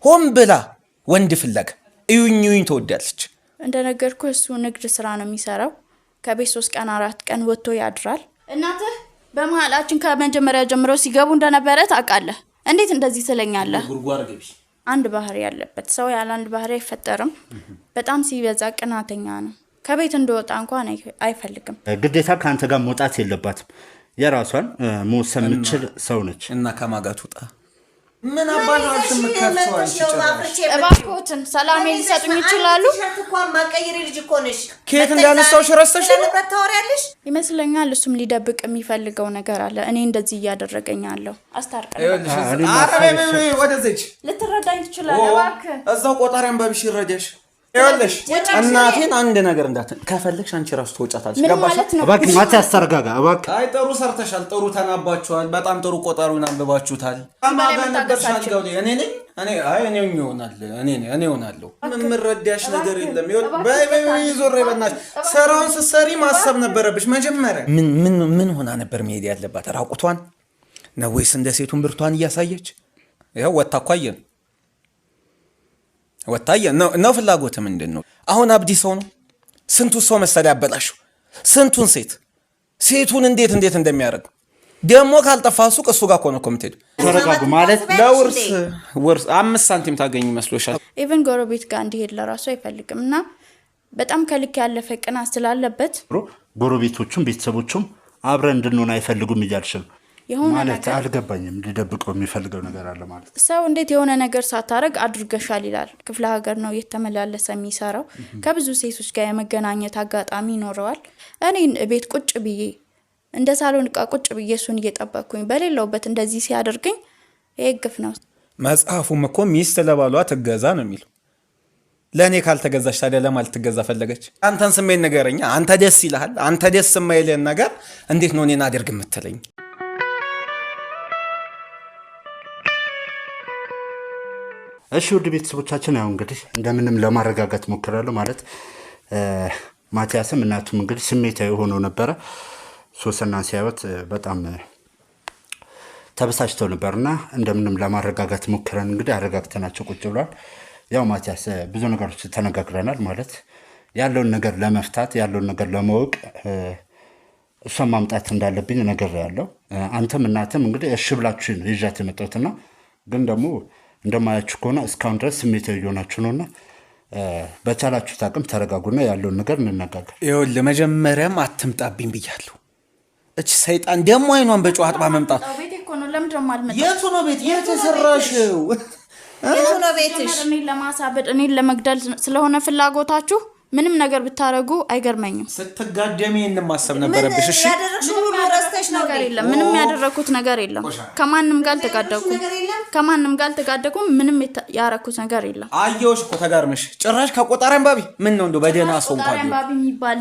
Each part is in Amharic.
ሆም ብላ ወንድ ፍለጋ እዩኝ ተወዳለች እንደነገርኩ እሱ ንግድ ስራ ነው የሚሰራው ከቤት 3 ቀን 4 ቀን ወጥቶ ያድራል እናትህ በመሃላችን ከመጀመሪያ ጀምሮ ሲገቡ እንደነበረ ታውቃለህ እንዴት እንደዚህ ትለኛለህ ጉርጓር ገቢ አንድ ባህሪ ያለበት ሰው ያለ አንድ ባህሪ አይፈጠርም በጣም ሲበዛ ቅናተኛ ነው ከቤት እንደወጣ እንኳን አይፈልግም ግዴታ ካንተ ጋር መውጣት የለባትም የራሷን መወሰን የምትችል ሰው ነች እና ከማጋት ወጣ ምን አባላችሁ መከፈው እባክዎትን ሰላም ሊሰጡኝ ይችላሉ ሸርትኳን ማቀየር ልጅ እኮ ነሽ ከየት እንዳነሳው ሽረስተሽ ተወሪያለሽ ይመስለኛል እሱም ሊደብቅ የሚፈልገው ነገር አለ እኔ እንደዚህ እያደረገኛለሁ አስታርቀኝ አረበ ወደዚህ ልትረዳኝ ትችላለህ እባክህ እዛው ቆጣሪያን ባብሽ ይረዳሽ ይኸውልሽ እናቴን አንድ ነገር እንዳትን ከፈለግሽ አንቺ ራስ ትወጫታለሽ ገባሽ እባክህ ማቲያስ ተረጋጋ እባክህ አይ ጥሩ ሰርተሻል ጥሩ ተናባችኋል በጣም ጥሩ ቆጣሪውን አንብባችሁታል አማጋነበርሻል እኔ ሆናለሁ ምንም ረዳሽ ነገር የለም በይ ዞር ይበናሽ ሰራውን ስትሰሪ ማሰብ ነበረብሽ መጀመሪያ ምን ሆና ነበር መሄድ ያለባት ራቁቷን ነው ወይስ እንደ ሴቱን ብርቷን እያሳየች ያው ወጣኳየን ወጣየ ነው ፍላጎት ምንድነው አሁን አብዲ ሰው ነው ስንቱ ሰው መሰለ ያበላሽው ስንቱን ሴቱን እንዴት እንደሚያደርግ ደሞ ካልጠፋሱ ከሱ ጋር ኮምቴድ ተረጋጉ ማለት ለውርስ 5 ሳንቲም ታገኝ መስሎሻል ኢቭን ጎረቤት ጋር እንዲሄድ ለራሱ አይፈልግምና በጣም ከልክ ያለፈ ቅና ስላለበት ጎረቤቶቹም ቤተሰቦቹም አብረን እንድንሆን አይፈልጉም ይያልሽም ማለት አልገባኝም ሊደብቀው የሚፈልገው ነገር አለ ማለት ሰው እንዴት የሆነ ነገር ሳታረግ አድርገሻል ይላል ክፍለ ሀገር ነው የተመላለሰ የሚሰራው ከብዙ ሴቶች ጋር የመገናኘት አጋጣሚ ይኖረዋል እኔን ቤት ቁጭ ብዬ እንደ ሳሎን ቁጭ ብዬ እሱን እየጠበቅኩኝ በሌለውበት እንደዚህ ሲያደርገኝ ይግፍ ነው መጽሐፉም እኮ ሚስት ለባሏ ትገዛ ነው የሚለው ለኔ ካልተገዛሽ ታዲያ ለማለት ትገዛ ፈለገች አንተን ስሜን ነገረኛ አንተ ደስ ይልሃል አንተ ደስ የማይልህ ነገር እንዴት ነው እኔን አድርግ የምትለኝ እሺ ውድ ቤተሰቦቻችን ያው እንግዲህ እንደምንም ለማረጋጋት ሞክራለሁ ማለት ማቲያስም እናቱም እንግዲህ ስሜታዊ ሆኖ ነበር ሶስና ሲያዩት በጣም ተበሳጭተው ነበርና እንደምንም ለማረጋጋት ሞክረን እንግዲህ አረጋግተናቸው ቁጭ ብሏል ያው ማቲያስ ብዙ ነገሮች ተነጋግረናል ማለት ያለውን ነገር ለመፍታት ያለውን ነገር ለማወቅ እሷን ማምጣት እንዳለብኝ ነገር ያለው አንተም እናትም እንግዲህ እሺ ብላችሁ ነው ይዣት የመጣሁትና ግን ደግሞ እንደማያችሁ ከሆነ እስካሁን ድረስ ስሜታዊ ሆናችሁ ነውና በቻላችሁ ታቅም ተረጋጉና ያለውን ነገር እንነጋገር ይኸውልህ መጀመሪያም አትምጣብኝ ብያለሁ እቺ ሰይጣን ደሞ አይኗን በጨዋታ ማመምጣት ቤቴ እኮ ነው ለምንድነው ማልመጣው የቱ ነው ቤት የተሰራሽው የቱ ነው ቤትሽ እኔን ለማሳበድ እኔን ለመግደል ስለሆነ ፍላጎታችሁ ምንም ነገር ብታረጉ አይገርመኝም ስትጋደሚ እንማሰብ ነበርብሽ እሺ ያደረግሽው ሁሉ ረስተሽ ነገር የለም ምንም ያደረኩት ነገር የለም ከማንንም ጋር ተጋደኩም ምንም ያረኩት ነገር የለም አየውሽ እኮ ተጋርመሽ ጭራሽ ከቆጣሪያን ባቢ ምን ነው እንደው በደና ሰው እንኳን ቆጣሪያን ባቢ የሚባል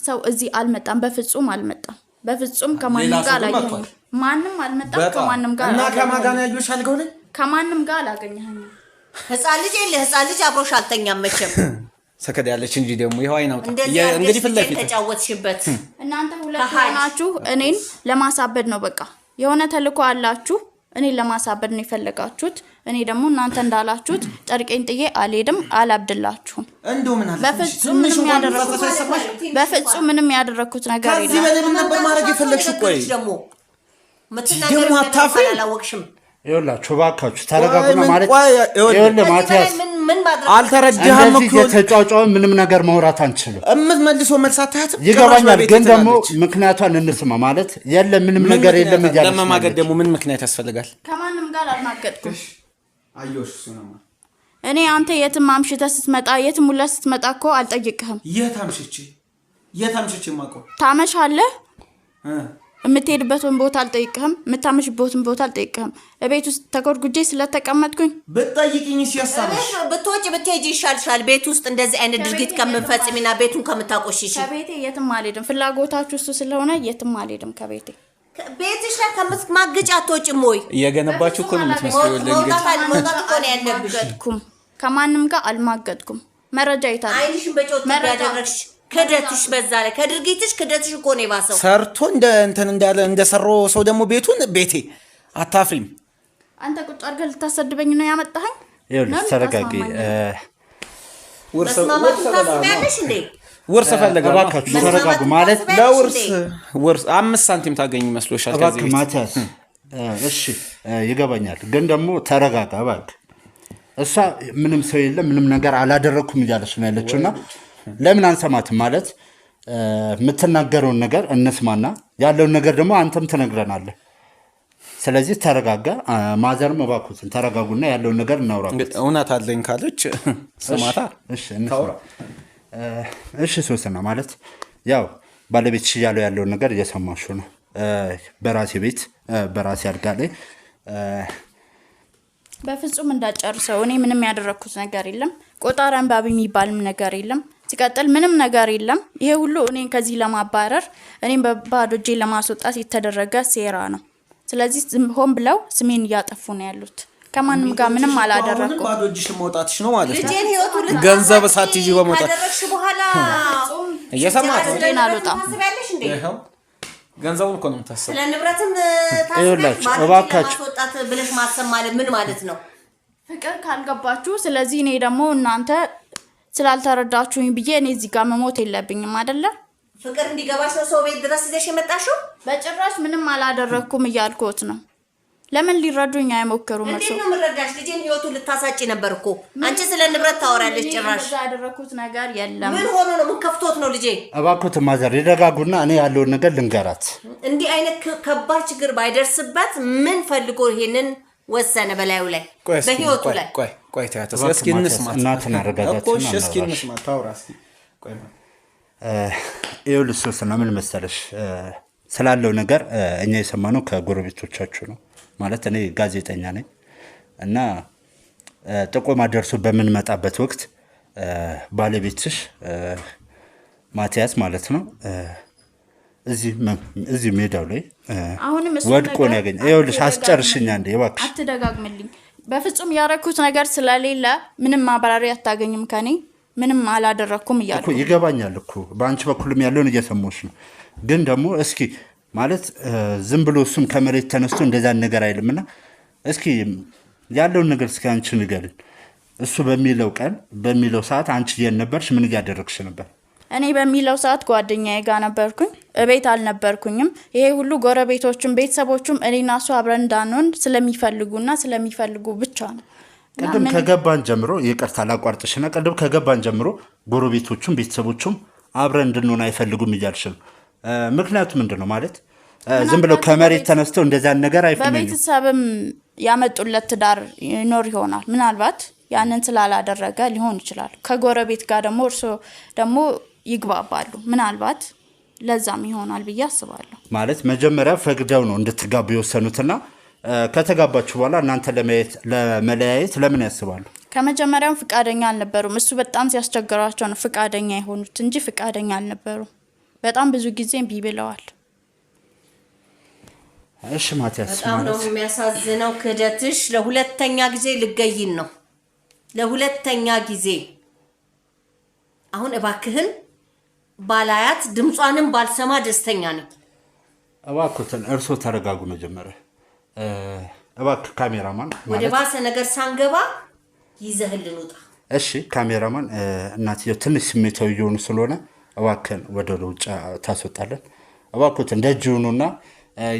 ሰው እዚህ አልመጣም በፍጹም ከማንም ጋር አላገኘሁም ማንም አልመጣም ከማንም ጋር እና ከማጋና ያዩሽ አልገውነ ከማንም ጋር አላገኘሁም ህፃን ልጅ አብሮሽ አልተኛም መቼም ሰከደ ያለች እንጂ ደግሞ ይሄው አይናውጣ እንግዲህ ፍለፊት ተጫወትሽበት እናንተ ሁለት ሆናችሁ እኔን ለማሳበድ ነው በቃ የሆነ ተልኮ አላችሁ እኔን ለማሳበድ ነው የፈለጋችሁት እኔ ደግሞ እናንተ እንዳላችሁት ጠርቄን ጥዬ አልሄድም አላብድላችሁም እንደው ምን አለ በፍጹም ምንም ያደረኩት ነገር የለም ከዚህ በላይ ምን ነበር ማድረግ የፈለግሽው ቆይ ደግሞ አታፍሪ አላወቅሽም ይኸውላችሁ እባካችሁ ተረጋጉና ማለት ይኸውልህ ማቲያስ ምን ማድረግ አልተረዳህም እኮ የተጫጫው ምንም ነገር ማውራት አንችልም መልሶ መልሳታት ይገባኛል ግን ደግሞ ምክንያቷን እንስማ ማለት የለም ምንም ነገር የለም ይያለሽ ለማማገድ ደግሞ ምን ምክንያት ያስፈልጋል ከማንም ጋር አልማገድኩም አየሽ እሱ ነው እኔ አንተ የትም አምሽተህ ስትመጣ የትም ሁላ ስትመጣ እኮ አልጠይቅህም የታምሽቼ ማቆ ታመሻለህ የምትሄድበትን ቦታ አልጠይቅህም የምታመሽበትን ቦታ አልጠይቅህም ቤት ውስጥ ተጎርጉጄ ስለተቀመጥኩኝ በጣይቂኝ ሲያሳብሽ ብትወጪ ብትሄጂ ይሻልሻል ቤት ውስጥ እንደዚህ አይነት ድርጊት ከምፈጽሚና ቤቱን ከምታቆሽሽ ከቤቴ የትም አልሄድም ፍላጎታችሁ እሱ ስለሆነ የትም አልሄድም ከቤቴ ቤትሽ ላይ ከምትማግጫ አትወጪም ወይ እየገነባችሁ እኮ ነው የምትመስለው መውጣት እኮ ነው ያለብሽ ከማንም ጋር አልማገድኩም መረጃ ይታል አይንሽን በጮት ያደረግሽ ከደትሽ በዛ ላይ ከድርጊትሽ ከደትሽ እኮ ነው የባሰው ሰርቶ እንዳለ እንደሰሮ ሰው ደግሞ ቤቱን ቤቴ አታፍሪም አንተ ቁጭ አድርገህ ልታሰድበኝ ነው ያመጣኸኝ ይኸውልሽ ተረጋጊ። መስማማት ታስቢያለሽ እንዴ? ውርስ ፈለገ እባካችሁ ተረጋጉ። ማለት ውርስ 5 ሳንቲም ታገኝ መስሎሻል? ከዚህ እባክህ ማቲያስ እሺ ይገባኛል፣ ግን ደግሞ ተረጋጋ እባክህ። እሷ ምንም ሰው የለም ምንም ነገር አላደረኩም እያለች ነው ያለችውና ለምን አንሰማትም? ማለት የምትናገረውን ነገር እንስማና ያለውን ነገር ደግሞ አንተም ትነግረናለህ። ስለዚህ ተረጋጋ። ማዘርም እባክዎትን ተረጋጉና ያለውን ነገር እናውራበት። እውነት አለኝ ካለች ስማታ። እሺ እንስማ። እሺ ሶስና ማለት ያው ባለቤትሽ እያለው ያለውን ነገር እየሰማሽው ነው። በራሴ ቤት በራሴ አልጋ ላይ በፍጹም እንዳጨርሰው። እኔ ምንም ያደረኩት ነገር የለም። ቆጣሪ አንባቢ የሚባልም ነገር የለም። ሲቀጥል ምንም ነገር የለም። ይሄ ሁሉ እኔን ከዚህ ለማባረር እኔን በባዶ እጄ ለማስወጣት የተደረገ ሴራ ነው። ስለዚህ ሆን ብለው ስሜን እያጠፉ ነው ያሉት። ከማንም ጋር ምንም አላደረኩም። ባዶ እጅሽ መውጣትሽ ነው ማለት ነው። ልጄን ህይወቱ ገንዘብ ሳትይዢ በመውጣት ካደረግሽ በኋላ እየሰማት ልጄን አልወጣም። ታስቢያለሽ እንዴ? ገንዘቡን እኮ ነው የምታስበው። ስለ ንብረትም ይኸውላችሁ ታስቢያለሽ። እባካችሁ ማስወጣት ብለሽ ማሰብ ማለት ምን ማለት ነው? ፍቅር ካልገባችሁ፣ ስለዚህ እኔ ደግሞ እናንተ ስላልተረዳችሁኝ ብዬ እኔ እዚህ ጋር መሞት የለብኝም አይደለ? ፍቅር እንዲገባሽ ነው ሰው ቤት ድረስ ይዘሽ የመጣሽው? በጭራሽ ምንም አላደረኩም እያልኩት ነው። ለምን ሊረዱኝ አይሞክሩም? እንዴት ነው የምረዳሽ? ልጄን ህይወቱን ልታሳጪ ነበር እኮ አንቺ ስለ ንብረት ታወራለች። ጭራሽ ያደረኩት ነገር የለም። ምን ሆኖ ነው? ምን ከፍቶት ነው? ልጄ እባክዎት ማዘር ይረጋጉና እኔ ያለውን ነገር ልንገራት። እንዲህ አይነት ከባድ ችግር ባይደርስበት ምን ፈልጎ ይሄንን ወሰነ በላዩ ላይ በህይወቱ ላይ? ቆይ ታያተስ እስኪ እንስማት። እናትን አረጋጋት እኮ እስኪ እንስማት። ታውራ እስኪ ቆይ ይኸውልሽ ሶስና ምን መሰለሽ ስላለው ነገር እኛ የሰማነው ከጎረቤቶቻችሁ ነው። ማለት እኔ ጋዜጠኛ ነኝ እና ጥቆማ ደርሶ በምንመጣበት ወቅት ባለቤትሽ ማቲያስ ማለት ነው እዚህ ሜዳው ላይ ወድቆ ነው ያገኘ። ይኸውልሽ አስጨርሽኛ እንዴ እባክሽ አትደጋግምልኝ። በፍጹም ያረኩት ነገር ስለሌለ ምንም ማብራሪያ አታገኝም ከኔ። ምንም አላደረኩም እያልኩ እኮ ይገባኛል እኮ በአንቺ በኩልም ያለውን እየሰማሁሽ ነው። ግን ደግሞ እስኪ ማለት ዝም ብሎ እሱም ከመሬት ተነስቶ እንደዛ ነገር አይልምና እስኪ ያለውን ነገር እስኪ አንቺ ንገሪን። እሱ በሚለው ቀን በሚለው ሰዓት አንቺ የት ነበርሽ? ምን እያደረግሽ ነበር? እኔ በሚለው ሰዓት ጓደኛዬ ጋር ነበርኩኝ። እቤት አልነበርኩኝም። ይሄ ሁሉ ጎረቤቶቹም ቤተሰቦቹም እኔና እሱ አብረን እንዳንሆን ስለሚፈልጉና ስለሚፈልጉ ብቻ ነው። ቅድም ከገባን ጀምሮ ይቅርታ ላቋርጥሽና ቅድም ከገባን ጀምሮ ጎረቤቶቹም ቤተሰቦቹም አብረን እንድንሆን አይፈልጉም እያልሽ ነው። ምክንያቱ ምንድን ነው? ማለት ዝም ብለው ከመሬት ተነስተው እንደዛን ነገር አይፈልጉም። በቤተሰብም ያመጡለት ትዳር ይኖር ይሆናል። ምናልባት ያንን ስላላደረገ ሊሆን ይችላል። ከጎረቤት ጋር ደግሞ እርሶ ደግሞ ይግባባሉ። ምናልባት ለዛም ይሆናል ብዬ አስባለሁ። ማለት መጀመሪያ ፈቅደው ነው እንድትጋቡ የወሰኑትና ከተጋባችሁ በኋላ እናንተ ለመለያየት ለምን ያስባሉ? ከመጀመሪያውም ፍቃደኛ አልነበሩም። እሱ በጣም ሲያስቸግራቸው ነው ፍቃደኛ የሆኑት እንጂ ፍቃደኛ አልነበሩም። በጣም ብዙ ጊዜ እምቢ ብለዋል። እሺ ማቲያስ በጣም ነው የሚያሳዝነው ክህደትሽ። ለሁለተኛ ጊዜ ልገይን ነው ለሁለተኛ ጊዜ። አሁን እባክህን ባላያት ድምጿንም ባልሰማ ደስተኛ ነኝ። እባክዎትን እርሶ ተረጋጉ መጀመሪያ። እባክህ ካሜራማን ወደ ባሰ ነገር ሳንገባ ይዘህልን ውጣ። እሺ ካሜራማን እናትየው ትንሽ ስሜታዊ እየሆኑ ስለሆነ እባክህን ወደ ውጭ ታስወጣለን። እባክዎትን ደጅ ይሁኑና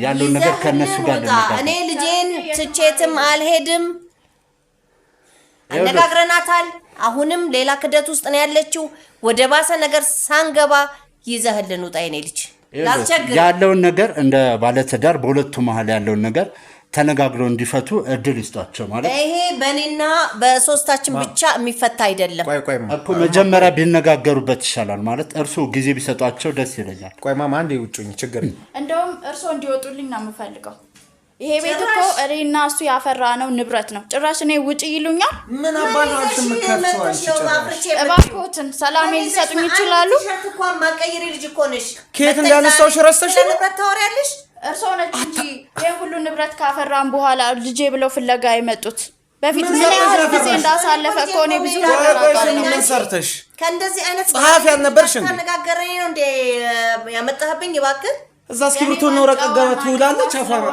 ያለው ነገር ከነሱ ጋር ልንጋባ። እኔ ልጄን ትቼትም አልሄድም። አነጋግረናታል። አሁንም ሌላ ክደት ውስጥ ነው ያለችው። ወደ ባሰ ነገር ሳንገባ ይዘህልን ውጣ። የኔ ልጅ ያለውን ነገር እንደ ባለትዳር በሁለቱ መሀል ያለውን ነገር ተነጋግረው እንዲፈቱ እድል ይስጧቸው። ማለት ይሄ በእኔና በሶስታችን ብቻ የሚፈታ አይደለም እኮ መጀመሪያ ቢነጋገሩበት ይሻላል። ማለት እርሱ ጊዜ ቢሰጧቸው ደስ ይለኛል። ቆይ ማማ አንዴ ውጭኝ ችግር እንደውም እርሶ እንዲወጡልኝ ነው የምፈልገው። ይሄ ቤት እኮ እኔና እሱ ያፈራ ነው ንብረት ነው። ጭራሽ እኔ ውጭ ይሉኛል። ምን አባታችሁ ምከፍቷል? እባክዎትን ሰላም ሊሰጡኝ ይችላሉ? ማቀየሪ ልጅ እኮ ነሽ። ከየት እንዳነሳው ሽረስተሽ ንብረት ታወሪያለሽ? እርሶ ነች እንጂ ይሄ ሁሉ ንብረት ካፈራን በኋላ ልጄ ብለው ፍለጋ የመጡት። በፊት ምን ያህል ጊዜ እንዳሳለፈ እኮ እኔ ብዙ ነገር አውቃለሁ። ምን ሰርተሽ ከእንደዚህ አይነት ጸሐፊ አልነበርሽ እንዴ? ተነጋገረኝ ነው እንዴ ያመጣህብኝ? እባክህ እዛ እስክሪብቶ ነው ወረቀት ጋር ትውላለች። አፋራ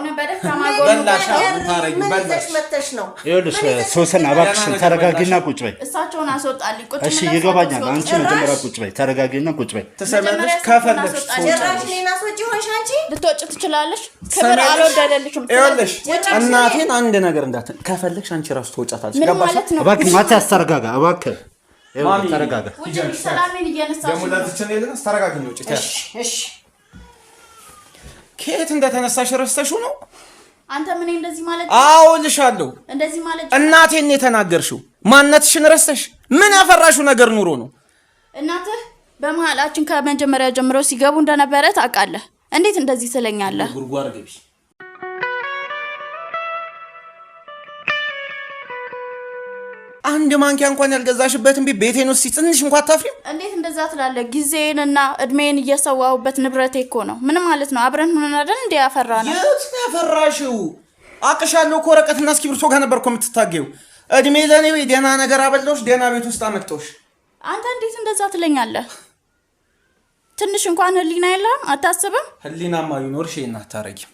በላሽ ታረጊ በላሽ መተሽ ነው። ይኸውልሽ ሶስና እባክሽን ተረጋጊና ቁጭ በይ። እሳቸውን አስወጣልኝ። ቁጭ እሺ ይገባኛል። አንቺ መጀመሪያ ቁጭ በይ፣ ተረጋጊና ቁጭ በይ። ተሰማለሽ? ከፈለግሽ ጭራሽ እኔን አስወጪ ሆንሽ አንቺ። ልትወጪ ትችላለሽ። ክብር አልወደደልሽም። ይኸውልሽ እናቴን አንድ ነገር እንዳትን ከፈለግሽ አንቺ ራሱ ትወጫታለሽ። ገባሽ? እባክህ ማቲያስ ተረጋጋ እባክህ። ይኸውልሽ ተረጋጋ። ሰላሜን እየነሳሽ ደግሞ ለዚችን የለና ተረጋጊ ነው። እሺ እሺ ከየት እንደተነሳሽ ረስተሽው ነው? አንተ ምን እንደዚህ ማለት? አዎ ልሻለሁ። እንደዚህ ማለት እናቴን የተናገርሽው ማንነትሽን ረስተሽ ምን ያፈራሽው ነገር ኑሮ ነው? እናትህ በመሀላችን ከመጀመሪያ ጀምሮ ሲገቡ እንደነበረ ታውቃለህ። እንዴት እንደዚህ ትለኛለህ? ጉርጓር ገቢ አንድ ማንኪያ እንኳን ያልገዛሽበትን ቤቴን ውስጥ ትንሽ እንኳን አታፍሪም? እንዴት እንደዛ ትላለህ? ጊዜንና እድሜን እየሰዋሁበት ንብረቴ እኮ ነው። ምን ማለት ነው? አብረን ሆነን አይደል እንዴ ያፈራነው? የት ነው ያፈራሽው? አቅሻለሁ እኮ ወረቀትና እስክሪብቶ ጋር ነበር እኮ የምትታገዩ። እድሜ ለኔ ደህና ነገር አበላሁሽ፣ ደህና ቤት ውስጥ አመጣሁሽ። አንተ እንዴት እንደዛ ትለኛለህ? ትንሽ እንኳን ህሊና የለህም? አታስብም? ህሊናማ ቢኖርሽ ይሄን አታረጊም።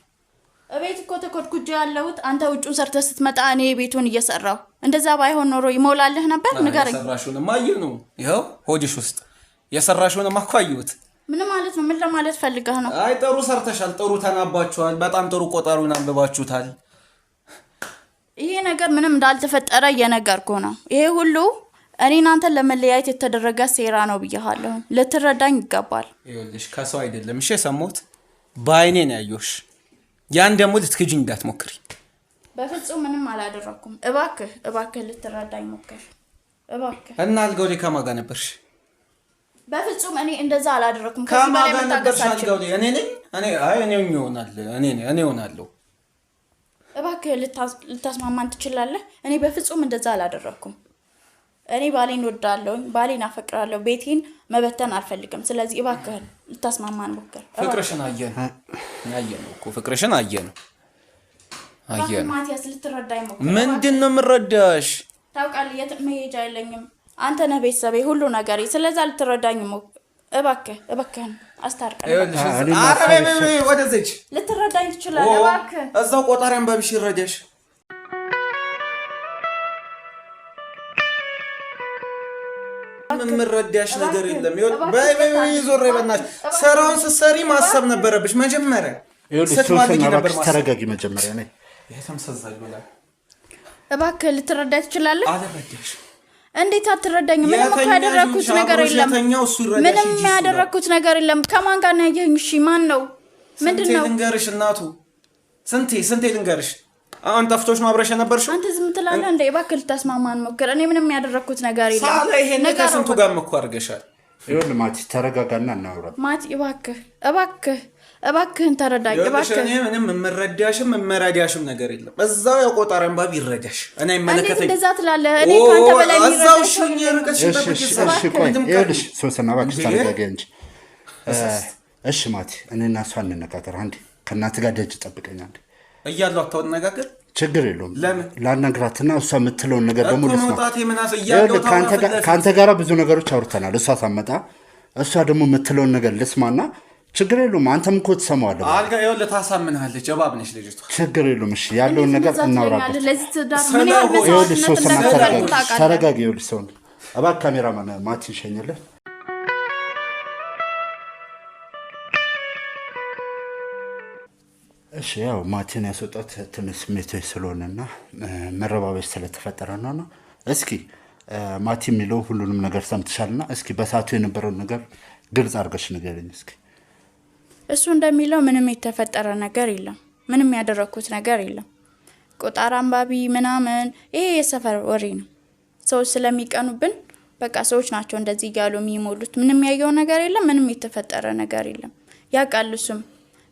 እቤት እኮ ተኮድኩጄ ያለሁት አንተ ውጩን ሰርተህ ስትመጣ እኔ ቤቱን እየሰራሁ። እንደዛ ባይሆን ኖሮ ይሞላልህ ነበር? ንገረኝ። የሰራሽውንማ አየሁ ነው። ይኸው ሆድሽ ውስጥ የሰራሽውንማ እኮ አየሁት። ምን ማለት ነው? ምን ለማለት ፈልገህ ነው? አይ ጥሩ ሰርተሻል፣ ጥሩ ተናባችኋል፣ በጣም ጥሩ ቆጠሩን አንብባችሁታል። ይሄ ነገር ምንም እንዳልተፈጠረ እየነገርኩህ ነው። ይሄ ሁሉ እኔን አንተን ለመለያየት የተደረገ ሴራ ነው ብያለሁ። ልትረዳኝ ይገባል። ይኸውልሽ ከሰው አይደለም እሺ የሰማሁት፣ በአይኔ ነው ያየሁሽ። ያን ደግሞ ልትክጂኝ እንዳትሞክሪ። በፍጹም ምንም አላደረኩም። እባክህ ልትረዳኝ ሞክር እባክህ። እና አልጋው ላይ ከማን ጋር ነበርሽ? በፍጹም እኔ እንደዛ አላደረኩም። ከማን ጋር ነበርሽ አልጋው ላይ? እኔ እሆናለሁ። እባክህ ልታስማማን ትችላለህ? እኔ በፍጹም እንደዛ አላደረኩም። እኔ ባሌን ወዳለሁኝ፣ ባሌን አፈቅራለሁ። ቤቴን መበተን አልፈልግም። ስለዚህ እባክህ ልታስማማን ሞክር። ፍቅርሽን አየነው እኮ ፍቅርሽን አየነው። ማቲያስ ልትረዳኝ ሞክር። ምንድን ነው የምረዳሽ? ታውቃለህ የትም መሄጃ የለኝም። አንተ ነህ ቤተሰቤ፣ ሁሉ ነገሬ። ስለዛ ልትረዳኝ ሞክር እባክህን አስታርቀን። ወደዚች ልትረዳኝ ትችላለህ? እባክህ እዛው ቆጣሪያን በብሽ ይረዳሽ። የምረዳሽ ነገር የለም። ዞር በናትሽ። ስራውን ስትሰሪ ማሰብ ነበረብሽ መጀመሪያ። ተረጋጊ መጀመሪያ ነኝ። እባክህ ልትረዳኝ ትችላለህ? አልረዳሽ። እንዴት አትረዳኝ? ምንም እኮ ያደረኩት ነገር የለም። ምንም ያደረኩት ነገር የለም። ከማን ጋር ነው ያየኸኝ? እሺ ማን ነው? ምንድን ነው? ልንገርሽ እናቱ፣ ስንቴ ልንገርሽ? አሁን ጠፍቶሽ ነው አብረሽ የነበርሽው? አንተ ዝም ትላለህ እንዴ? እባክህ ልታስማማን ሞክር። እኔ ምንም ያደረኩት ነገር የለም። ሳላ ይሄን ከስንቱ ጋር እኮ አድርገሻል። ይኸውልህ ማቲ ተረጋጋና እናውራ። ማቲ እባክህን ተረዳኝ። እባክህ እኔ ምንም የምረዳሽም የምረዳሽም ነገር የለም። እዛው የቆጣሪ አንባቢ ይረዳሽ። እኔ አይመለከተኝ። እንደዛ ትላለህ? እኔ ካንተ በላይ እዛው ሽኝ ርቀሽበት ይኸውልሽ ሶስና እባክሽ ተረጋጋ እንጂ። እሺ ማቲ እኔና እሷ እንነጋገር። አንዴ ከእናትህ ጋር ደጅ ጠብቀኛል እያለሁ አታውናጋገር። ችግር የለውም ለምን ላናግራትና እሷ የምትለውን ነገር ደግሞ ልስማ። ከአንተ ጋር ብዙ ነገሮች አውርተናል። እሷ ሳመጣ እሷ ደግሞ የምትለውን ነገር ልስማና ችግር የለውም። አንተም እኮ ትሰማዋለህ። አልጋ ይኸውልህ ታሳምንሃለች። እባብ ነች ልጅቷ። ችግር የለውም። እሺ ያለውን ነገር እናውራበት። ይኸውልሽ ሶስና ተረጋጊ። ይኸውልሽ ሰው እባክህ ካሜራማን ማቲ ይሸኝልህ። እሺ ያው ማቲን ያስወጣት ትንሽ ስሜታዊ ስለሆነና መረባበሽ ስለተፈጠረ ነው። እስኪ ማቲ የሚለው ሁሉንም ነገር ሰምተሻልና እስኪ በሰዓቱ የነበረውን ነገር ግልጽ አድርገሽ ንገረኝ እስኪ። እሱ እንደሚለው ምንም የተፈጠረ ነገር የለም። ምንም ያደረኩት ነገር የለም። ቆጣራ አንባቢ ምናምን ይሄ የሰፈር ወሬ ነው። ሰዎች ስለሚቀኑብን በቃ ሰዎች ናቸው እንደዚህ እያሉ የሚሞሉት። ምንም ያየው ነገር የለም። ምንም የተፈጠረ ነገር የለም። ያውቃል እሱም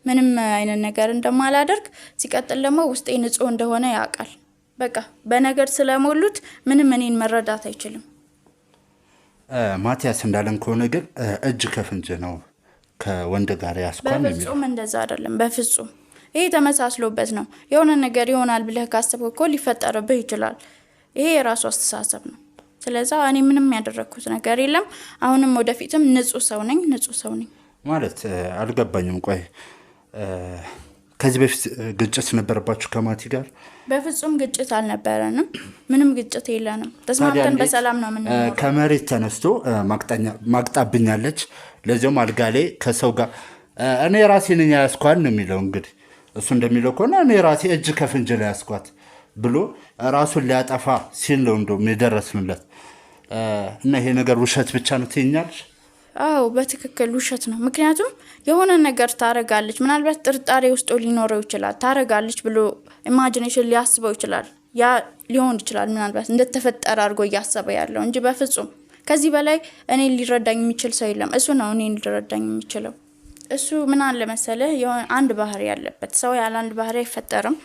ምንም አይነት ነገር እንደማላደርግ። ሲቀጥል ደግሞ ውስጤ ንጹህ እንደሆነ ያውቃል። በቃ በነገር ስለሞሉት ምንም እኔን መረዳት አይችልም። ማቲያስ እንዳለን ከሆነ ግን እጅ ከፍንጅ ነው ከወንድ ጋር ያስኳል። በፍጹም እንደዛ አይደለም። በፍጹም ይሄ ተመሳስሎበት ነው። የሆነ ነገር ይሆናል ብለህ ካሰብክ እኮ ሊፈጠርብህ ይችላል። ይሄ የራሱ አስተሳሰብ ነው። ስለዚህ እኔ ምንም ያደረኩት ነገር የለም። አሁንም ወደፊትም ንጹህ ሰው ነኝ ማለት አልገባኝም። ቆይ ከዚህ በፊት ግጭት ነበረባችሁ ከማቲ ጋር? በፍጹም ግጭት አልነበረንም። ምንም ግጭት የለንም። ተስማምተን በሰላም ነው የምንኖረው። ከመሬት ተነስቶ ማቅጣብኛለች፣ ለዚያም አልጋ ላይ ከሰው ጋር እኔ ራሴ ነኝ ያስኳት ነው የሚለው። እንግዲህ እሱ እንደሚለው ከሆነ እኔ ራሴ እጅ ከፍንጅ ላይ ያስኳት ብሎ ራሱን ሊያጠፋ ሲል ነው እንደውም የደረስንለት እና ይሄ ነገር ውሸት ብቻ ነው ትይኛለሽ? አዎ በትክክል ውሸት ነው። ምክንያቱም የሆነ ነገር ታረጋለች፣ ምናልባት ጥርጣሬ ውስጥ ሊኖረው ይችላል። ታረጋለች ብሎ ኢማጂኔሽን ሊያስበው ይችላል። ያ ሊሆን ይችላል ምናልባት እንደተፈጠረ አድርጎ እያሰበ ያለው እንጂ በፍጹም ከዚህ በላይ እኔ ሊረዳኝ የሚችል ሰው የለም። እሱ ነው እኔ ሊረዳኝ የሚችለው። እሱ ምን አለ መሰለህ፣ አንድ ባህሪ ያለበት ሰው ያለ አንድ ባህሪ አይፈጠርም።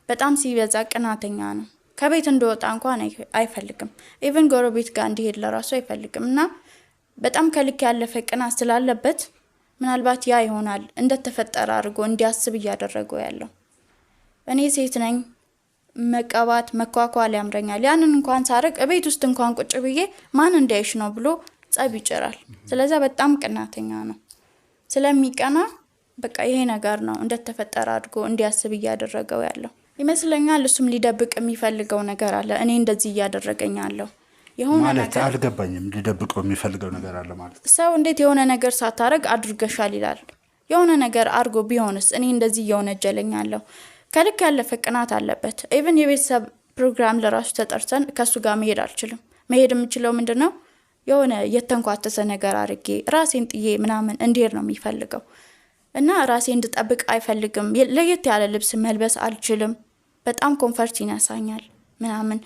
በጣም ሲበዛ ቅናተኛ ነው። ከቤት እንደወጣ እንኳን አይፈልግም። ኢቭን ጎረቤት ጋር እንዲሄድ ለራሱ አይፈልግም እና በጣም ከልክ ያለፈ ቅናት ስላለበት ምናልባት ያ ይሆናል እንደተፈጠረ አድርጎ እንዲያስብ እያደረገው ያለው። እኔ ሴት ነኝ፣ መቀባት መኳኳል ያምረኛል። ያንን እንኳን ሳረግ ቤት ውስጥ እንኳን ቁጭ ብዬ ማን እንዳይሽ ነው ብሎ ጸብ ይጭራል። ስለዚህ በጣም ቅናተኛ ነው። ስለሚቀና በቃ ይሄ ነገር ነው እንደተፈጠረ አድርጎ እንዲያስብ እያደረገው ያለው ይመስለኛል። እሱም ሊደብቅ የሚፈልገው ነገር አለ። እኔ እንደዚህ እያደረገኛለሁ የሆነ ማለት አልገባኝም። ሊደብቀው የሚፈልገው ነገር አለ ማለት ሰው እንዴት የሆነ ነገር ሳታረግ አድርገሻል ይላል። የሆነ ነገር አድርጎ ቢሆንስ እኔ እንደዚህ እየወነጀለኛለሁ። ከልክ ያለፈ ቅናት አለበት። ኢቭን የቤተሰብ ፕሮግራም ለራሱ ተጠርተን ከሱ ጋር መሄድ አልችልም። መሄድ የምችለው ምንድነው የሆነ የተንኳተተ ነገር አድርጌ ራሴን ጥዬ ምናምን እንዲሄድ ነው የሚፈልገው እና ራሴን እንድጠብቅ አይፈልግም። ለየት ያለ ልብስ መልበስ አልችልም። በጣም ኮምፈርት ይነሳኛል ምናምን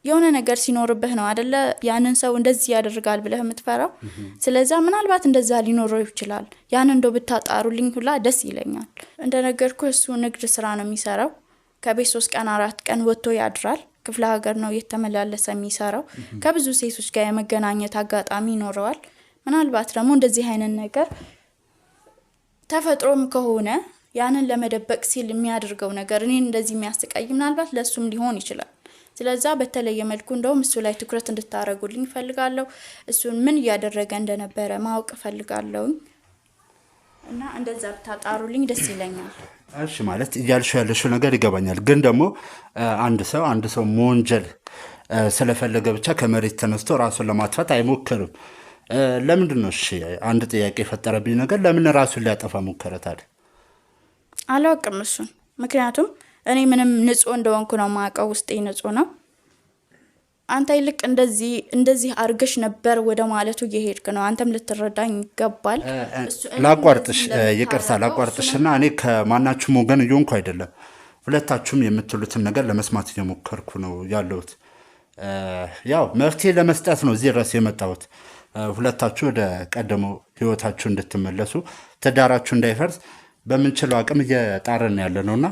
የሆነ ነገር ሲኖርብህ ነው አይደለ ያንን ሰው እንደዚህ ያደርጋል ብለህ የምትፈራው። ስለዚህ ምናልባት እንደዛ ሊኖረው ይችላል። ያን እንደው ብታጣሩልኝ ሁላ ደስ ይለኛል። እንደነገርኩ እሱ ንግድ ስራ ነው የሚሰራው። ከቤት 3 ቀን 4 ቀን ወጥቶ ያድራል። ክፍለ ሀገር ነው የተመላለሰ የሚሰራው። ከብዙ ሴቶች ጋር የመገናኘት አጋጣሚ ይኖረዋል። ምናልባት ደግሞ እንደዚህ አይነት ነገር ተፈጥሮም ከሆነ ያንን ለመደበቅ ሲል የሚያደርገው ነገር እኔን እንደዚህ የሚያስቀይ ምናልባት ለሱም ሊሆን ይችላል። ስለዚህ በተለየ መልኩ እንደውም እሱ ላይ ትኩረት እንድታረጉልኝ ፈልጋለሁ። እሱን ምን ያደረገ እንደነበረ ማወቅ ፈልጋለሁ እና እንደዛ ብታጣሩልኝ ደስ ይለኛል። እሺ ማለት ያልሽው ነገር ይገባኛል። ግን ደግሞ አንድ ሰው መወንጀል ስለፈለገ ብቻ ከመሬት ተነስቶ ራሱን ለማጥፋት አይሞክርም። ለምንድን ነው? እሺ አንድ ጥያቄ የፈጠረብኝ ነገር ለምን ራሱን ሊያጠፋ ሞከረ ታዲያ? አላውቅም እሱን። ምክንያቱም እኔ ምንም ንጹህ እንደሆንኩ ነው ማቀው፣ ውስጤ ንጹህ ነው። አንተ ይልቅ እንደዚህ አርገሽ ነበር ወደ ማለቱ እየሄድክ ነው። አንተም ልትረዳኝ ይገባል። ላቋርጥሽ፣ ይቅርታ ላቋርጥሽና እኔ ከማናችሁም ወገን እየሆንኩ አይደለም። ሁለታችሁም የምትሉትን ነገር ለመስማት እየሞከርኩ ነው ያለሁት። ያው መፍትሄ ለመስጠት ነው እዚህ ድረስ የመጣሁት። ሁለታችሁ ወደ ቀደመው ህይወታችሁ እንድትመለሱ፣ ትዳራችሁ እንዳይፈርስ በምንችለው አቅም እየጣረን ያለ ነውና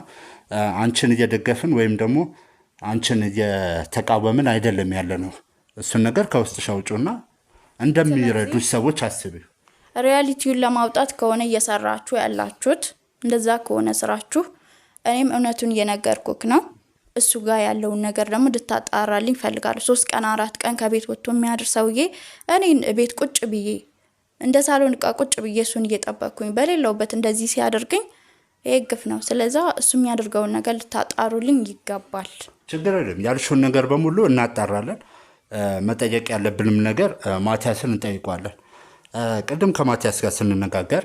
አንቺን እየደገፍን ወይም ደግሞ አንቺን እየተቃወምን አይደለም ያለ ነው። እሱን ነገር ከውስጥሽ አውጪውና እንደሚረዱሽ ሰዎች አስቢ። ሪያሊቲውን ለማውጣት ከሆነ እየሰራችሁ ያላችሁት እንደዛ ከሆነ ስራችሁ፣ እኔም እውነቱን እየነገርኩክ ነው። እሱ ጋር ያለውን ነገር ደግሞ እንድታጣራልኝ ፈልጋለሁ። 3 ቀን 4 ቀን ከቤት ወጥቶ የሚያድር ሰውዬ እኔን ቤት ቁጭ ብዬ እንደ ሳሎን ዕቃ ቁጭ ብዬ እሱን እየጠበቅኩኝ በሌለውበት እንደዚህ ሲያደርገኝ ይሄ ግፍ ነው። ስለዚህ እሱ የሚያደርገውን ነገር ልታጣሩልኝ ይገባል። ችግር የለም። ያልሽውን ነገር በሙሉ እናጣራለን። መጠየቅ ያለብንም ነገር ማቲያስን እንጠይቋለን። ቅድም ከማቲያስ ጋር ስንነጋገር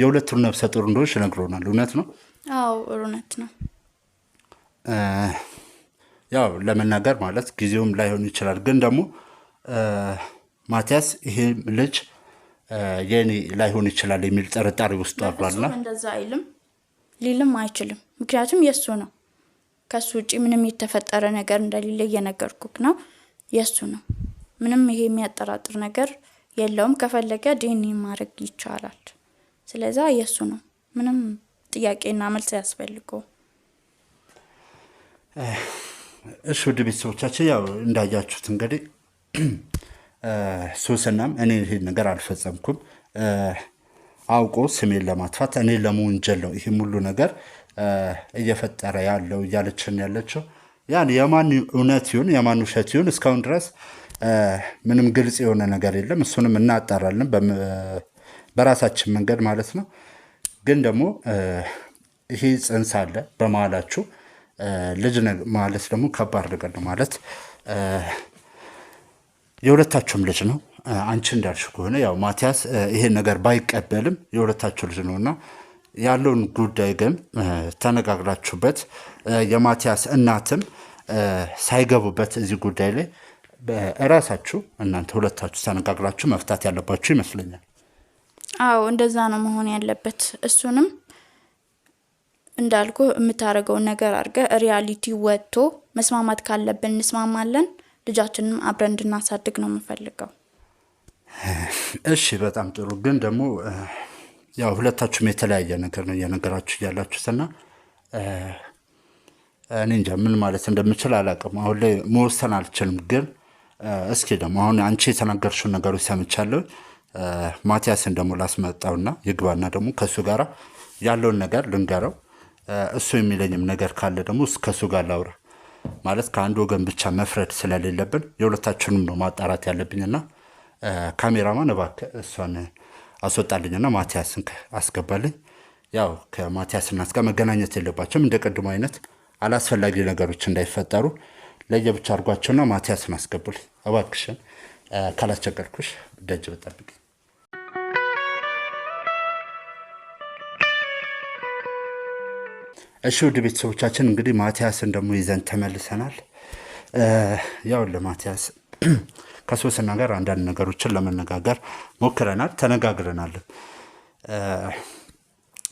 የሁለቱን ነፍሰ ጡር እንደሆንሽ ነግሮናል። እውነት ነው? አዎ እውነት ነው። ያው ለመናገር ማለት ጊዜውም ላይሆን ይችላል። ግን ደግሞ ማቲያስ ይሄ ልጅ የኔ ላይሆን ይችላል የሚል ጥርጣሬ ውስጥ አብራልና እንደዛ አይልም፣ ሊልም አይችልም። ምክንያቱም የሱ ነው። ከሱ ውጪ ምንም የተፈጠረ ነገር እንደሌለ እየነገርኩክ ነው። የሱ ነው። ምንም ይሄ የሚያጠራጥር ነገር የለውም። ከፈለገ ዲኤንኤ ማድረግ ይቻላል። ስለዚህ የሱ ነው። ምንም ጥያቄና መልስ ያስፈልገው። እሺ ውድ ቤተሰቦቻችን ያው እንዳያችሁት እንግዲህ ሶስናም እኔ ይሄ ነገር አልፈጸምኩም አውቆ ስሜን ለማጥፋት እኔ ለመወንጀል ነው ይሄ ሁሉ ነገር እየፈጠረ ያለው እያለችን ያለችው። ያን የማን እውነት ይሁን የማን ውሸት ይሁን እስካሁን ድረስ ምንም ግልጽ የሆነ ነገር የለም። እሱንም እናጣራለን በራሳችን መንገድ ማለት ነው። ግን ደግሞ ይሄ ጽንስ አለ በመሀላችሁ ልጅ ማለት ደግሞ ከባድ ነገር ነው ማለት የሁለታችሁም ልጅ ነው። አንቺ እንዳልሽ ከሆነ ያው ማቲያስ ይሄን ነገር ባይቀበልም የሁለታችሁ ልጅ ነውና ያለውን ጉዳይ ግን ተነጋግራችሁበት የማቲያስ እናትም ሳይገቡበት እዚህ ጉዳይ ላይ በራሳችሁ እናንተ ሁለታችሁ ተነጋግራችሁ መፍታት ያለባችሁ ይመስለኛል። አዎ እንደዛ ነው መሆን ያለበት። እሱንም እንዳልኩ የምታደርገውን ነገር አድርገህ ሪያሊቲ ወጥቶ መስማማት ካለብን እንስማማለን። ልጃችንም አብረን እንድናሳድግ ነው የምፈልገው። እሺ በጣም ጥሩ። ግን ደግሞ ያው ሁለታችሁም የተለያየ ነገር ነው እየነገራችሁ ያላችሁትና እኔ እንጃ ምን ማለት እንደምችል አላውቅም። አሁን ላይ መወሰን አልችልም። ግን እስኪ ደግሞ አሁን አንቺ የተናገርሽውን ነገሮች ሰምቻለሁ። ማቲያስን ደግሞ ላስመጣውና ይግባና ደግሞ ከሱ ጋር ያለውን ነገር ልንገረው። እሱ የሚለኝም ነገር ካለ ደግሞ ከሱ ጋር ላውራ። ማለት ከአንድ ወገን ብቻ መፍረድ ስለሌለብን የሁለታችሁንም ነው ማጣራት ያለብኝና ካሜራማን እባክህ እሷን አስወጣልኝና ማቲያስን አስገባልኝ። ያው ከማቲያስና ጋር መገናኘት የለባቸውም። እንደ ቀድሞ አይነት አላስፈላጊ ነገሮች እንዳይፈጠሩ ለየብቻ አድርጓቸውና ማቲያስን አስገቡልኝ እባክሽን። ካላስቸገርኩሽ ደጅ ብጠብቅ። እሺ ውድ ቤተሰቦቻችን እንግዲህ ማቲያስን ደግሞ ይዘን ተመልሰናል። ያው ለማቲያስ ከሶስና ጋር አንዳንድ ነገሮችን ለመነጋገር ሞክረናል፣ ተነጋግረናል።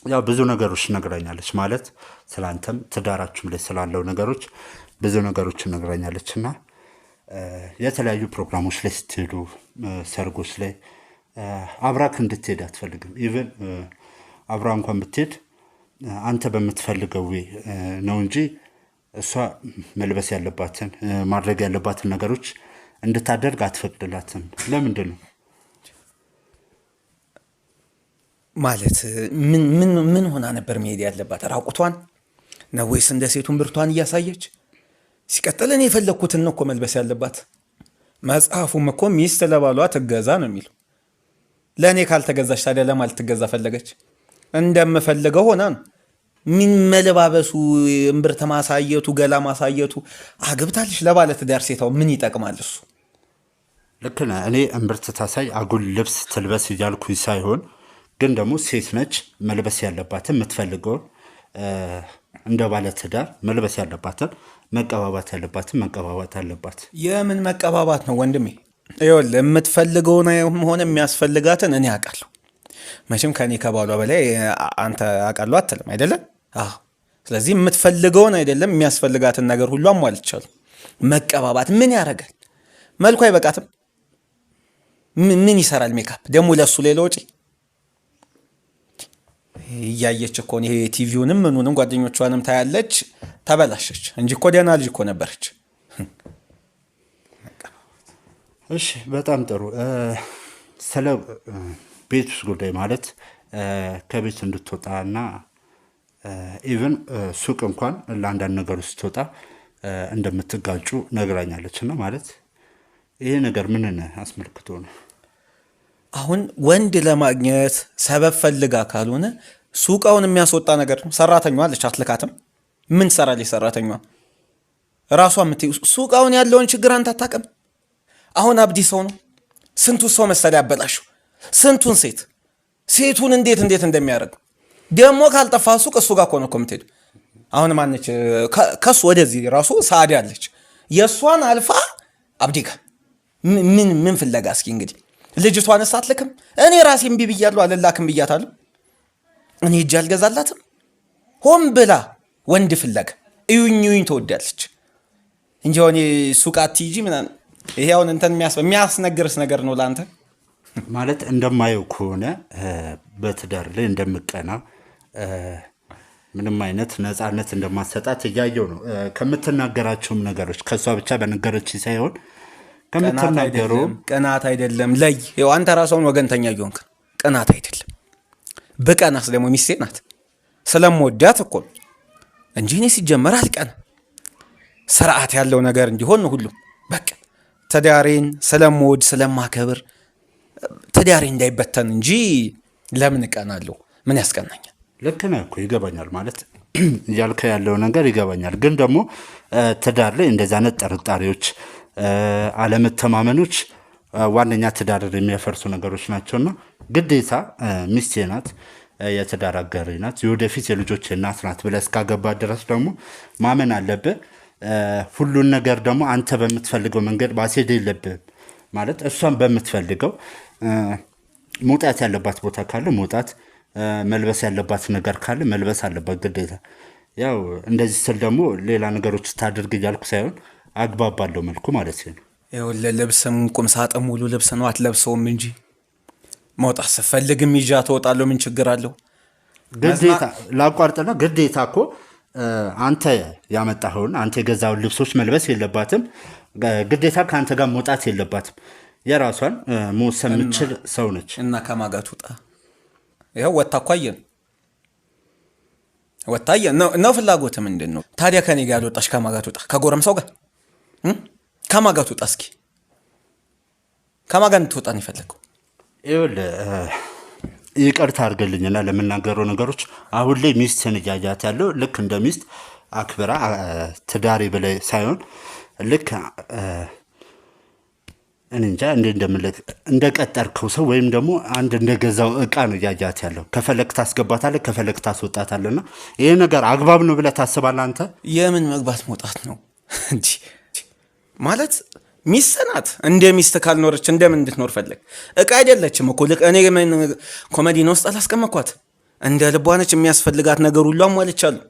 ያው ብዙ ነገሮች ነግራኛለች ማለት ስላንተም ትዳራችሁም ላይ ስላለው ነገሮች ብዙ ነገሮች ነግራኛለችና የተለያዩ ፕሮግራሞች ላይ ስትሄዱ ሰርጎች ላይ አብራክ እንድትሄድ አትፈልግም። ኢቭን አብራ እንኳን ብትሄድ አንተ በምትፈልገው ነው እንጂ እሷ መልበስ ያለባትን ማድረግ ያለባትን ነገሮች እንድታደርግ አትፈቅድላትም። ለምንድን ነው ማለት ምን ሆና ነበር መሄድ ያለባት? ራቁቷን ነው ወይስ እንደ ሴቱን ብርቷን እያሳየች? ሲቀጥል እኔ የፈለግኩትን ነው እኮ መልበስ ያለባት። መጽሐፉም እኮ ሚስት ለባሏ ትገዛ ነው የሚለው። ለእኔ ካልተገዛች ታዲያ ለማን ልትገዛ ፈለገች? እንደምፈልገው ሆና ነው። ምን መለባበሱ፣ እምብርት ማሳየቱ፣ ገላ ማሳየቱ አግብታለች ለባለ ትዳር ሴታው ምን ይጠቅማል እሱ? ልክ ነህ። እኔ እምብርት ታሳይ አጉል ልብስ ትልበስ እያልኩኝ ሳይሆን ግን ደግሞ ሴት ነች መልበስ ያለባትን የምትፈልገውን እንደ ባለ ትዳር መልበስ ያለባትን መቀባባት ያለባትን መቀባባት አለባት። የምን መቀባባት ነው ወንድሜ? ይኸውልህ የምትፈልገውን ሆነ የሚያስፈልጋትን እኔ አውቃለሁ። መቼም ከኔ ከባሏ በላይ አንተ አውቃለሁ አትልም አይደለም? አዎ። ስለዚህ የምትፈልገውን አይደለም የሚያስፈልጋትን ነገር ሁሉ አሟልቻለሁ። መቀባባት ምን ያደርጋል? መልኩ አይበቃትም? ምን ይሰራል ሜካፕ ደግሞ ለሱ ሌላ ወጪ? እያየች እኮ ይሄ ቲቪውንም ምኑንም ጓደኞቿንም ታያለች። ተበላሸች እንጂ እኮ ደህና ልጅ እኮ ነበረች። እሺ በጣም ጥሩ። ስለ ቤት ውስጥ ጉዳይ ማለት ከቤት እንድትወጣና ኢቭን ሱቅ እንኳን ለአንዳንድ ነገር ስትወጣ እንደምትጋጩ ነግራኛለች። እና ማለት ይሄ ነገር ምንን አስመልክቶ ነው? አሁን ወንድ ለማግኘት ሰበብ ፈልጋ ካልሆነ ሱቃውን የሚያስወጣ ነገር ነው። ሰራተኛዋ አለች አትልካትም? ምን ትሰራለች ሰራተኛዋ? ራሷ የምትይው ሱቃውን ያለውን ችግር አንተ አታውቅም? አሁን አብዲ ሰው ነው። ስንቱን ሰው መሰለ ያበላሸው፣ ስንቱን ሴቱን እንዴት እንደሚያደርግ ደግሞ ካልጠፋ ሱቅ እሱ ጋር እኮ ነው የምትሄዱ። አሁን ማነች ከሱ ወደዚህ ራሱ ሳዲ አለች። የእሷን አልፋ አብዲ ጋር ምን ፍለጋ? እስኪ እንግዲህ ልጅቷን አትልክም? እኔ ራሴ እምቢ ብያለሁ፣ አልላክም ብያታለሁ። እኔ እጅ አልገዛላትም። ሆን ብላ ወንድ ፍለጋ እዩኝ ትወዳለች እንጂ ሆኔ ሱቅ አትይጂ ምናምን። ይሄ አሁን እንትን የሚያስነግርስ ነገር ነው ለአንተ ማለት እንደማየው ከሆነ በትዳር ላይ እንደምቀና ምንም አይነት ነፃነት እንደማሰጣት እያየው ነው ከምትናገራቸውም ነገሮች። ከሷ ብቻ በነገሮች ሳይሆን ከምትናገረው ቅናት አይደለም። ለይ ይኸው አንተ ራስህን ወገንተኛ እየሆንክ ቅናት አይደለም። በቀናስ ደግሞ ሚስቴ ናት ስለምወዳት እኮ እንጂ እኔ ሲጀመር አልቀና። ስርዓት ያለው ነገር እንዲሆን ነው ሁሉም። በቃ ትዳሬን ስለምወድ ስለማከብር ትዳሬ እንዳይበተን እንጂ ለምን እቀናለሁ? ምን ያስቀናኛል? ልክ ነህ እኮ ይገባኛል። ማለት እያልከ ያለው ነገር ይገባኛል። ግን ደግሞ ትዳር ላይ እንደዚህ አይነት ጥርጣሬዎች፣ አለመተማመኖች ዋነኛ ትዳርን የሚያፈርሱ ነገሮች ናቸውና ግዴታ ሚስቴ ናት፣ የትዳር አጋሪ ናት፣ የወደፊት የልጆች እናት ናት ብለህ እስካገባ ድረስ ደግሞ ማመን አለብህ። ሁሉን ነገር ደግሞ አንተ በምትፈልገው መንገድ ማስሄድ የለብህም። ማለት እሷን በምትፈልገው መውጣት ያለባት ቦታ ካለ መውጣት፣ መልበስ ያለባት ነገር ካለ መልበስ አለባት ግዴታ። ያው እንደዚህ ስል ደግሞ ሌላ ነገሮች ታድርግ እያልኩ ሳይሆን አግባብ ባለው መልኩ ማለት ነው። ይኸውልህ ልብስም ቁም ሳጥን ሙሉ ልብስ ነው አትለብሰውም እንጂ መውጣት ስፈልግም ይዣ ትወጣለሁ። ምን ችግር አለው? ግዴታ ላቋርጥና ግዴታ እኮ አንተ ያመጣኸውን አንተ የገዛውን ልብሶች መልበስ የለባትም። ግዴታ ከአንተ ጋር መውጣት የለባትም። የራሷን መወሰን የምችል ሰው ነች እና ከማጋት ውጣ። ይኸው ወታ እኮ አየን፣ ወታ አየን ነው። ፍላጎት ምንድን ነው ታዲያ? ከኔ ጋር ያልወጣሽ ከማጋት ውጣ። ከጎረምሳው ጋር ከማጋት ውጣ። እስኪ ከማጋት ትወጣ ነው የፈለገው? ይኸውልህ ይቅርታ አድርገልኝና ለምናገረው ነገሮች አሁን ላይ ሚስትን እያያት ያለው ልክ እንደ ሚስት አክብራ ትዳሬ ብለህ ሳይሆን ልክ እኔ እንጃ እንደምልህ እንደቀጠርከው ሰው ወይም ደግሞ አንድ እንደገዛው እቃ ነው እያያት ያለው። ከፈለክ ታስገባታለህ፣ ከፈለክ ታስወጣታለህና ይሄ ነገር አግባብ ነው ብለህ ታስባለህ አንተ? የምን መግባት መውጣት ነው እንጂ ማለት ሚስት ናት። እንደ ሚስት ካልኖረች እንደምን እንድትኖር ፈለግ? እቃ አይደለችም እኮ ልክ እኔ ኮሜዲን ውስጥ አላስቀመጥኳት። እንደ ልቧነች የሚያስፈልጋት ነገር ሁሉ አሟልቻለሁ።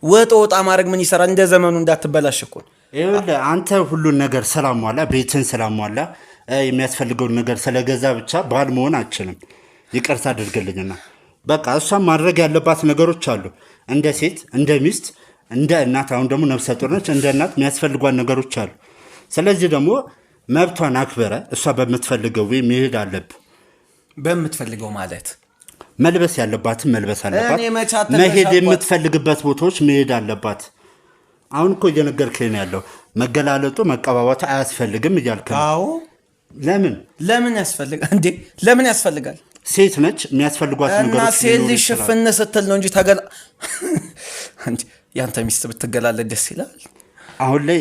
ወጣ ማድረግ ምን ይሰራል? እንደ ዘመኑ እንዳትበላሽ እኮ። ይኸውልህ አንተ ሁሉን ነገር ስላሟላ፣ ቤትን ስላሟላ፣ የሚያስፈልገውን ነገር ስለገዛ ብቻ ባል መሆን አችልም። ይቅርታ አድርግልኝና በቃ እሷም ማድረግ ያለባት ነገሮች አሉ። እንደ ሴት፣ እንደ ሚስት፣ እንደ እናት፣ አሁን ደግሞ ነፍሰ ጡር ነች። እንደ እናት የሚያስፈልጓን ነገሮች አሉ። ስለዚህ ደግሞ መብቷን አክበረ እሷ በምትፈልገው ወይ መሄድ አለብህ። በምትፈልገው ማለት መልበስ ያለባትን መልበስ አለባት። መሄድ የምትፈልግበት ቦታዎች መሄድ አለባት። አሁን እኮ እየነገርከኝ ያለው መገላለጡ መቀባባቱ አያስፈልግም እያልክ ነው። አዎ ለምን ያስፈልጋል እንዴ? ለምን ያስፈልጋል? ሴት ነች፣ የሚያስፈልጓት ነገሮች እና ሴት ልጅ ሽፍን ስትል ነው እንጂ ያንተ ሚስት ብትገላለጥ ደስ ይላል። አሁን ላይ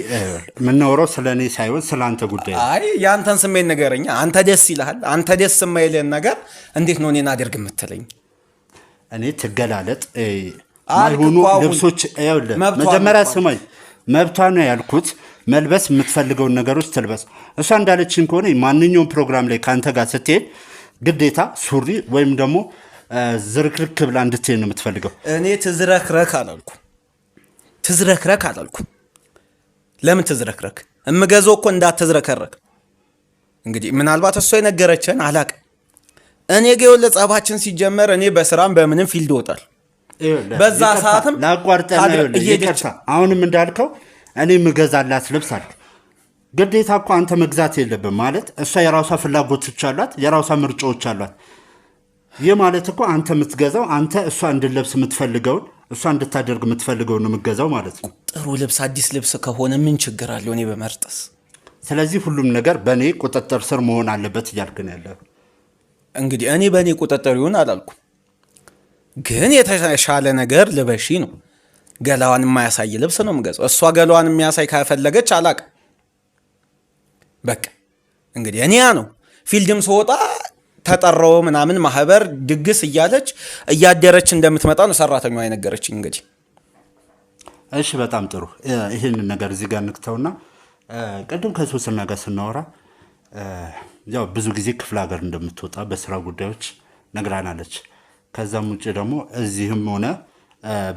የምናወራው ስለ እኔ ሳይሆን ስለ አንተ ጉዳይ። አይ የአንተን ስሜት ንገረኛ። አንተ ደስ ይልሃል? አንተ ደስ የማይልህን ነገር እንዴት ነው እኔን አድርግ የምትለኝ? እኔ ትገላለጥ ማይሆኑ ልብሶች መጀመሪያ ስማኝ፣ መብቷ ነው ያልኩት። መልበስ የምትፈልገውን ነገሮች ትልበስ። እሷ እንዳለችን ከሆነ ማንኛውም ፕሮግራም ላይ ከአንተ ጋር ስትሄድ ግዴታ ሱሪ ወይም ደግሞ ዝርክርክ ብላ እንድትሄድ ነው የምትፈልገው። እኔ ትዝረክረክ አላልኩ። ለምን ትዝረክረክ? እምገዛው እኮ እንዳትዝረከረክ። እንግዲህ ምናልባት እሷ የነገረችን አላቅ። እኔ ገው ለጸባችን ሲጀመር እኔ በስራም በምንም ፊልድ ወጣል። በዛ ሰዓትም ይቅርታ፣ አሁንም እንዳልከው እኔ ምገዛላት ልብስ አለ። ግዴታ እኮ አንተ መግዛት የለብም ማለት እሷ የራሷ ፍላጎቶች አሏት፣ የራሷ ምርጫዎች አሏት። ይህ ማለት እኮ አንተ የምትገዛው አንተ እሷ እንድለብስ የምትፈልገውን እሷ እንድታደርግ የምትፈልገውን ነው የምትገዛው ማለት ነው። ጥሩ ልብስ አዲስ ልብስ ከሆነ ምን ችግር አለው እኔ በመርጠስ? ስለዚህ ሁሉም ነገር በእኔ ቁጥጥር ስር መሆን አለበት እያልክ ነው ያለው። እንግዲህ እኔ በእኔ ቁጥጥር ይሁን አላልኩም፣ ግን የተሻለ ነገር ልበሺ ነው። ገላዋን የማያሳይ ልብስ ነው የምገዛው። እሷ ገላዋን የሚያሳይ ካፈለገች አላቅም። በቃ እንግዲህ እኔ ነው ፊልድም ስወጣ ተጠራው ምናምን ማህበር ድግስ እያለች እያደረች እንደምትመጣ ነው ሰራተኛዋ የነገረችኝ። እንግዲህ እሺ፣ በጣም ጥሩ። ይህንን ነገር እዚህ ጋር ንክተውና ቅድም ከሶስና ጋር ስናወራ ያው ብዙ ጊዜ ክፍለ ሀገር እንደምትወጣ በስራ ጉዳዮች ነግራናለች። ከዛም ውጭ ደግሞ እዚህም ሆነ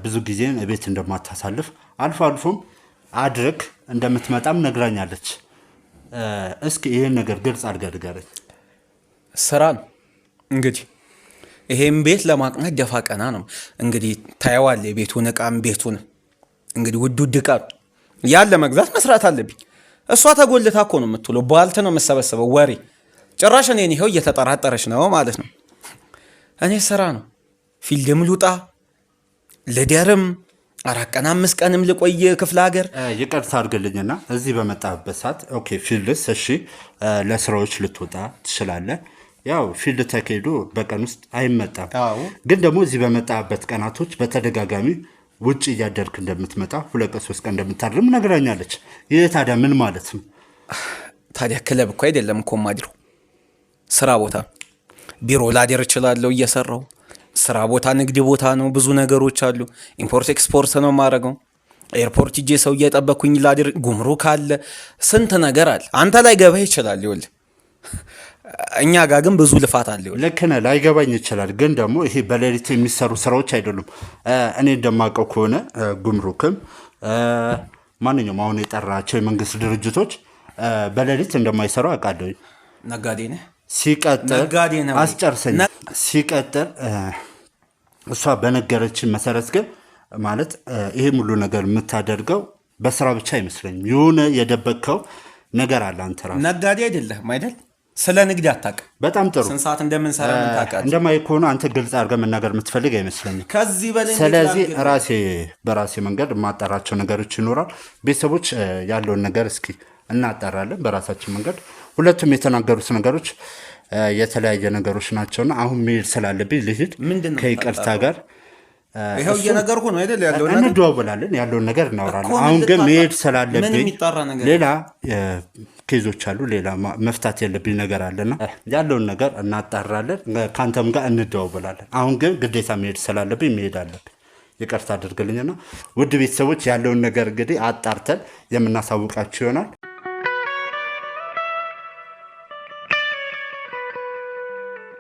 ብዙ ጊዜ ቤት እንደማታሳልፍ አልፎ አልፎም አድርግ እንደምትመጣም ነግራኛለች። እስኪ ይህን ነገር ግልጽ አድርገህ ንገረኝ። ስራ ነው እንግዲህ ይሄን ቤት ለማቅናት ደፋ ቀና ነው እንግዲህ ታየዋለህ። የቤቱን እቃም ቤቱን እንግዲህ ውድ እቃ ያን ለመግዛት መስራት አለብኝ። እሷ ተጎልታ እኮ ነው የምትውለው፣ ባልት ነው የምሰበሰበው ወሬ። ጭራሽ እኔን ይኸው እየተጠራጠረች ነው ማለት ነው። እኔ ስራ ነው ፊልድም ልውጣ ልደርም 4 ቀን 5 ቀንም ልቆይ ክፍለ ሀገር። ይቅርታ አድርግልኝና እዚህ በመጣበት ሰዓት ኦኬ ፊልድስ እሺ ለስራዎች ልትወጣ ትችላለህ። ያው ፊልድ ተካሂዶ በቀን ውስጥ አይመጣም። አዎ ግን ደግሞ እዚህ በመጣበት ቀናቶች በተደጋጋሚ ውጭ እያደርክ እንደምትመጣ 2 ቀን 3 ቀን እንደምታድርም ነግራኛለች። ይህ ታዲያ ምን ማለት ነው? ታዲያ ክለብ እኮ አይደለም እኮ ማድረው ስራ ቦታ ቢሮ ላደር እችላለሁ እየሰራው ስራ ቦታ ንግድ ቦታ ነው። ብዙ ነገሮች አሉ። ኢምፖርት ኤክስፖርት ነው ማረገው። ኤርፖርት ሂጄ ሰው እየጠበኩኝ ላደር ጉምሩክ አለ ስንት ነገር አለ። አንተ ላይ ገበህ ይችላል ይወል እኛ ጋር ግን ብዙ ልፋት አለ ይወል። ልክ ነህ ላይገባኝ ይችላል። ግን ደግሞ ይሄ በሌሊት የሚሰሩ ስራዎች አይደሉም። እኔ እንደማውቀው ከሆነ ጉምሩክም ማንኛውም አሁን የጠራቸው የመንግስት ድርጅቶች በሌሊት እንደማይሰሩ አውቃለሁ። ነጋዴ ነህ ሲቀጥል ነጋዴ ነው አስጨርሰኝ። ሲቀጥል እሷ በነገረችን መሰረት ግን ማለት ይሄ ሙሉ ነገር የምታደርገው በስራ ብቻ አይመስለኝም። የሆነ የደበቅከው ነገር አለ። አንተ ራስህ ነጋዴ አይደለህም አይደል? ስለ ንግድ አታውቅም። በጣም ጥሩ። ስንት ሰዓት እንደምንሰራ ምን ታውቃለህ? እንደማይ ከሆነ አንተ ግልጽ አድርገህ መናገር የምትፈልግ አይመስለኝም። ከዚህ በላይ ስለዚህ በራሴ መንገድ የማጣራቸው ነገሮች ይኖራል። ቤተሰቦች ያለውን ነገር እስኪ እናጣራለን በራሳችን መንገድ። ሁለቱም የተናገሩት ነገሮች የተለያየ ነገሮች ናቸውና አሁን መሄድ ስላለብኝ ልሂድ ከይቅርታ ጋር። ይሄው እየነገርኩህ ነው አይደል? ያለው ነገር እንደዋወላለን፣ ያለውን ነገር እናወራለን። አሁን ግን መሄድ ስላለብኝ ሌላ ኬዞች አሉ፣ ሌላ መፍታት ያለብኝ ነገር አለና ያለውን ነገር እናጣራለን። ካንተም ጋር እንደዋወላለን። አሁን ግን ግዴታ መሄድ ስላለብኝ መሄድ አለብኝ። ይቅርታ አድርግልኝና ውድ ቤተሰቦች ያለውን ነገር እንግዲህ አጣርተን የምናሳውቃችሁ ይሆናል።